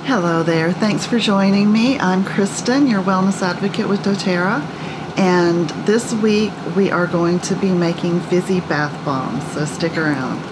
Hello there, thanks for joining me. I'm Kristen, your wellness advocate with doTERRA, and this week we are going to be making fizzy bath bombs, so stick around.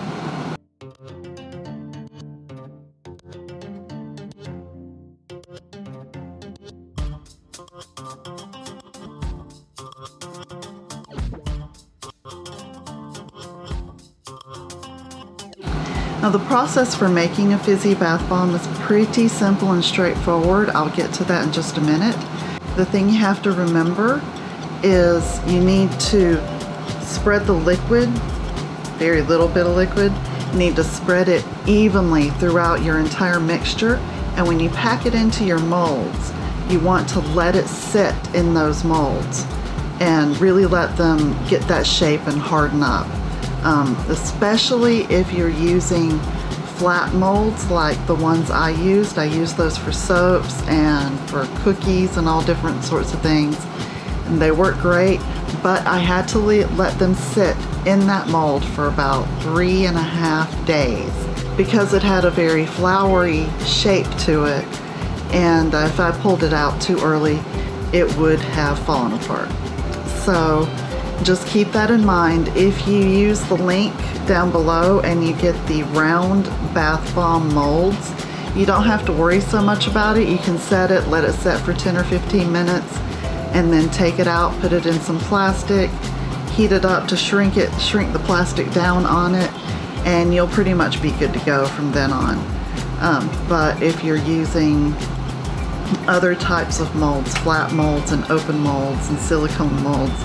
Now the process for making a fizzy bath bomb is pretty simple and straightforward. I'll get to that in just a minute. The thing you have to remember is you need to spread the liquid, very little bit of liquid. You need to spread it evenly throughout your entire mixture, and when you pack it into your molds, you want to let it sit in those molds and really let them get that shape and harden up. Especially if you're using flat molds like the ones I used. I use those for soaps and for cookies and all different sorts of things, and they work great, but I had to let them sit in that mold for about 3.5 days because it had a very flowery shape to it, and if I pulled it out too early it would have fallen apart. So just keep that in mind. If you use the link down below and you get the round bath bomb molds, you don't have to worry so much about it. You can set it, let it set for 10 or 15 minutes, and then take it out, put it in some plastic, heat it up to shrink the plastic down on it, and you'll pretty much be good to go from then on. But if you're using other types of molds, flat molds and open molds and silicone molds,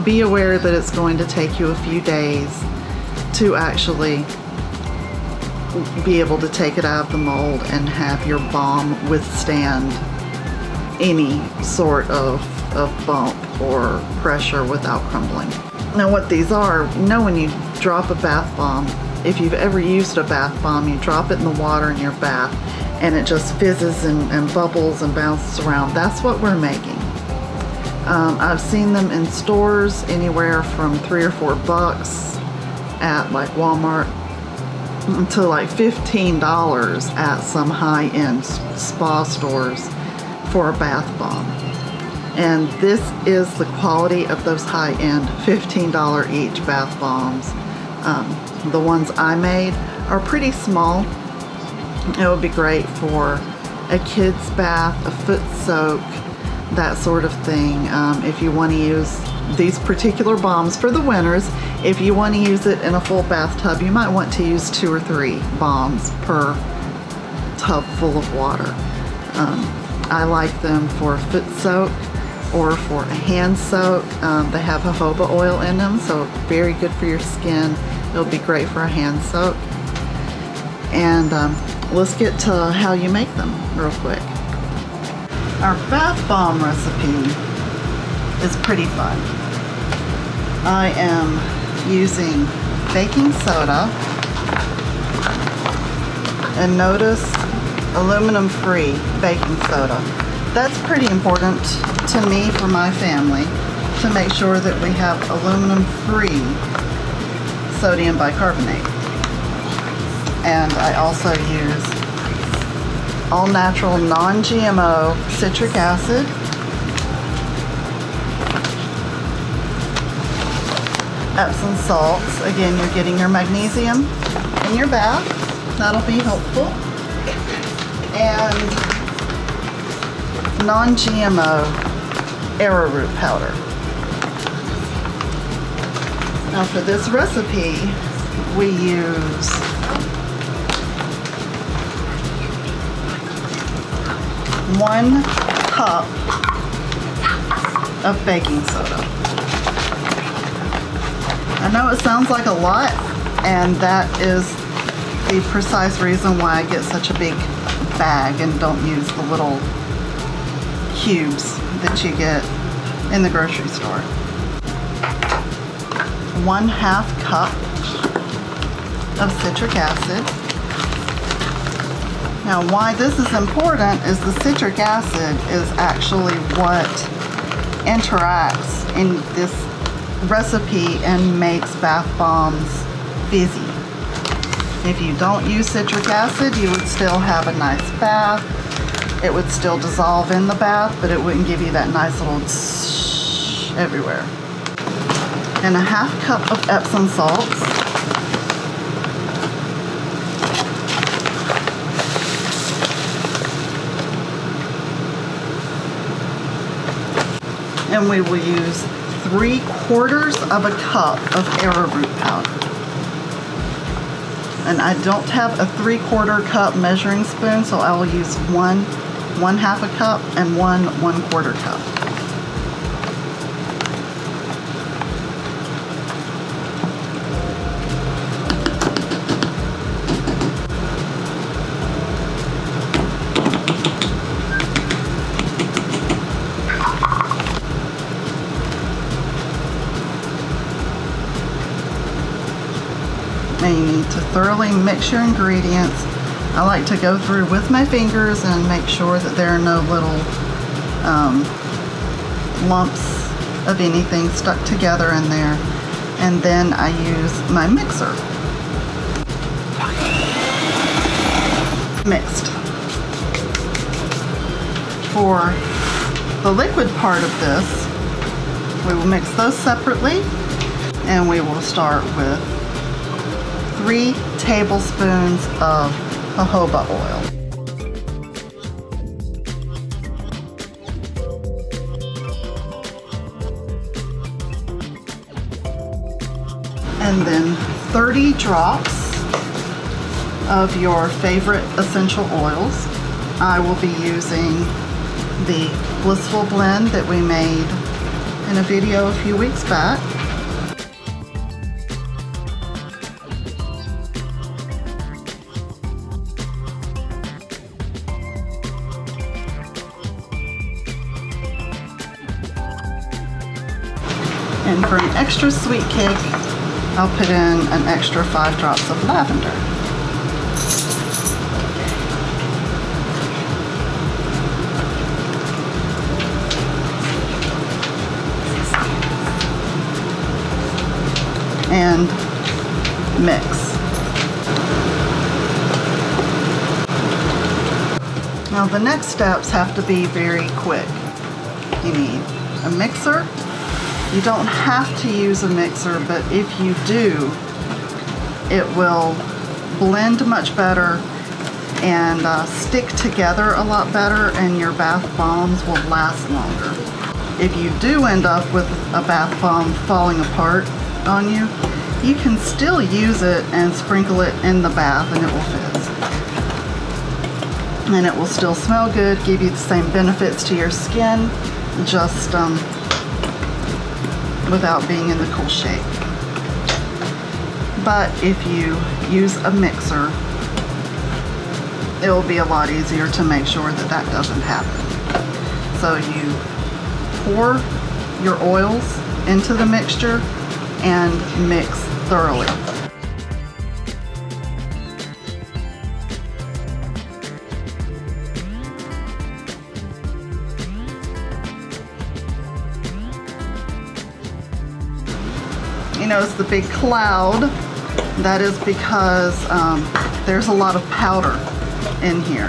be aware that it's going to take you a few days to actually be able to take it out of the mold and have your bomb withstand any sort of bump or pressure without crumbling. Now what these are, you know, when you drop a bath bomb, if you've ever used a bath bomb, you drop it in the water in your bath and it just fizzes and bubbles and bounces around. That's what we're making. I've seen them in stores anywhere from $3 or $4 at like Walmart to like $15 at some high-end spa stores for a bath bomb. And this is the quality of those high-end $15 each bath bombs. The ones I made are pretty small. It would be great for a kid's bath, a foot soak, that sort of thing. If you want to use these particular bombs for the winners, if you want to use it in a full bathtub, you might want to use 2 or 3 bombs per tub full of water. I like them for a foot soak or for a hand soak. They have jojoba oil in them, so very good for your skin. It'll be great for a hand soak. And let's get to how you make them real quick. Our bath bomb recipe is pretty fun. I am using baking soda, and notice aluminum-free baking soda. That's pretty important to me for my family, to make sure that we have aluminum-free sodium bicarbonate. And I also use all-natural, non-GMO citric acid, Epsom salts. Again, you're getting your magnesium in your bath. That'll be helpful. And non-GMO arrowroot powder. Now for this recipe, we use 1 cup of baking soda. I know it sounds like a lot, and that is the precise reason why I get such a big bag and don't use the little cubes that you get in the grocery store. 1/2 cup of citric acid. Now why this is important is the citric acid is actually what interacts in this recipe and makes bath bombs fizzy. If you don't use citric acid, you would still have a nice bath, it would still dissolve in the bath, but it wouldn't give you that nice little tsh everywhere. And a 1/2 cup of Epsom salts. And we will use 3/4 of a cup of arrowroot powder. And I don't have a 3/4 cup measuring spoon, so I will use one 1/2 a cup and one 1/4 cup. And you need to thoroughly mix your ingredients. I like to go through with my fingers and make sure that there are no little lumps of anything stuck together in there. And then I use my mixer. Mixed. For the liquid part of this, we will mix those separately, and we will start with 3 tablespoons of jojoba oil. And then 30 drops of your favorite essential oils. I will be using the Blissful Blend that we made in a video a few weeks back. And for an extra sweet kick, I'll put in an extra 5 drops of lavender. And mix. Now the next steps have to be very quick. You need a mixer. You don't have to use a mixer, but if you do, it will blend much better and stick together a lot better, and your bath bombs will last longer. If you do end up with a bath bomb falling apart on you, you can still use it and sprinkle it in the bath and it will fizz. And it will still smell good, give you the same benefits to your skin, just without being in the cool shake. But if you use a mixer, it will be a lot easier to make sure that that doesn't happen. So you pour your oils into the mixture and mix thoroughly. You notice the big cloud? That is because there's a lot of powder in here,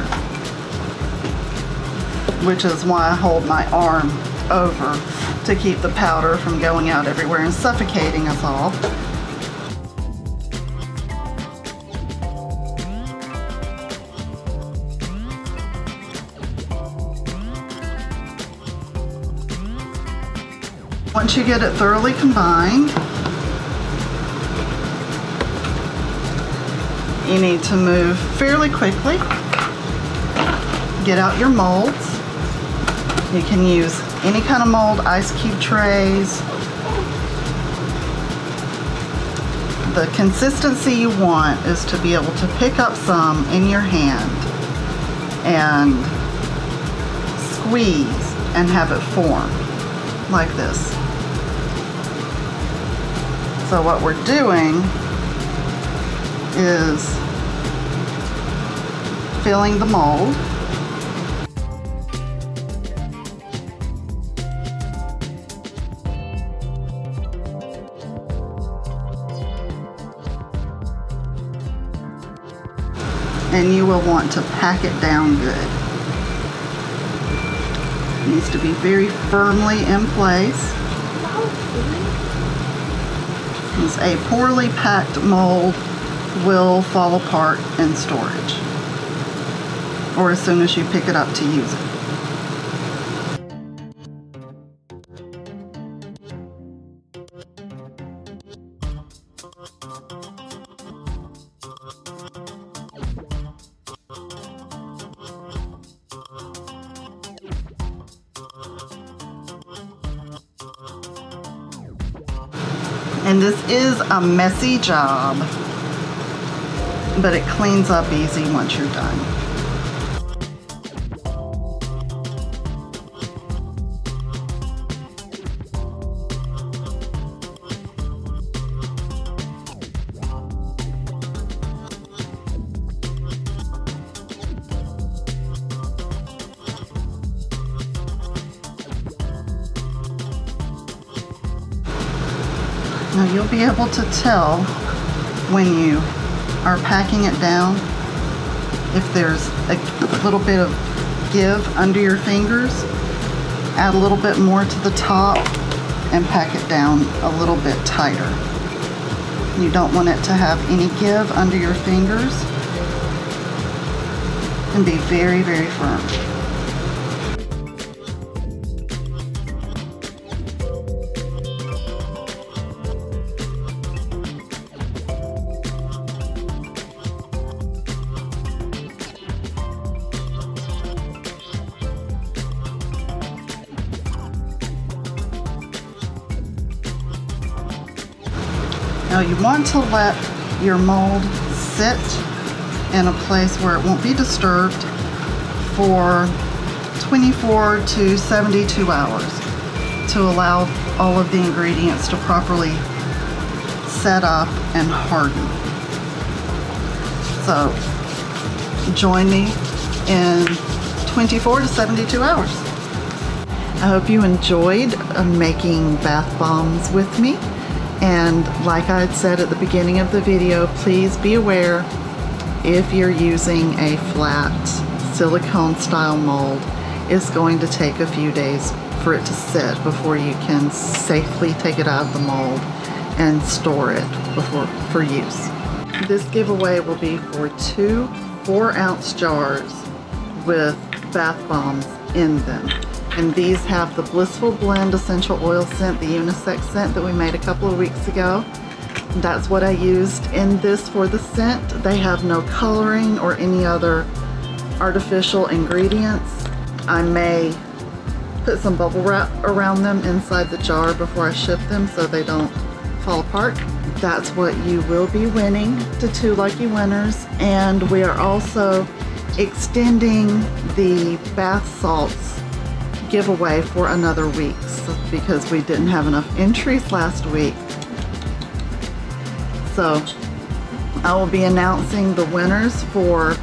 which is why I hold my arm over to keep the powder from going out everywhere and suffocating us all. Once you get it thoroughly combined, you need to move fairly quickly. Get out your molds. You can use any kind of mold, ice cube trays. The consistency you want is to be able to pick up some in your hand and squeeze and have it form like this. So what we're doing is filling the mold. And you will want to pack it down good. Needs to be very firmly in place. As a poorly packed mold will fall apart in storage, or as soon as you pick it up to use it. And this is a messy job, but it cleans up easy once you're done. Now you'll be able to tell when you are packing it down if there's a little bit of give under your fingers. Add a little bit more to the top and pack it down a little bit tighter. You don't want it to have any give under your fingers and be very, very firm. Now you want to let your mold sit in a place where it won't be disturbed for 24 to 72 hours to allow all of the ingredients to properly set up and harden. So join me in 24 to 72 hours. I hope you enjoyed making bath bombs with me. And like I had said at the beginning of the video, please be aware if you're using a flat silicone style mold, it's going to take a few days for it to sit before you can safely take it out of the mold and store it for use. This giveaway will be for 2 4-ounce jars with bath bombs in them. And these have the Blissful Blend essential oil scent, the unisex scent that we made a couple of weeks ago. That's what I used in this for the scent. They have no coloring or any other artificial ingredients. I may put some bubble wrap around them inside the jar before I ship them so they don't fall apart. That's what you will be winning to 2 lucky winners. And we are also extending the bath salts giveaway for another week because we didn't have enough entries last week. So I will be announcing the winners for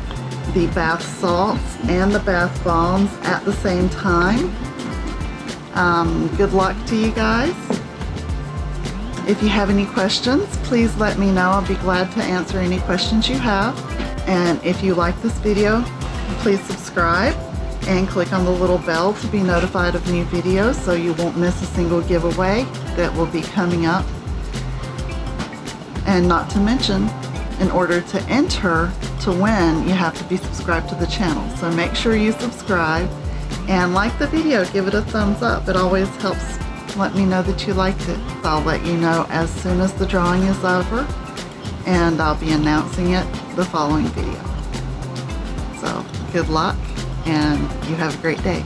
the bath salts and the bath bombs at the same time. Good luck to you guys. If you have any questions, please let me know. I'll be glad to answer any questions you have. And if you like this video, please subscribe and click on the little bell to be notified of new videos so you won't miss a single giveaway that will be coming up. And not to mention, in order to enter to win, you have to be subscribed to the channel. So make sure you subscribe and like the video, give it a thumbs up. It always helps let me know that you liked it. So I'll let you know as soon as the drawing is over, and I'll be announcing it the following video. So good luck, and you have a great day.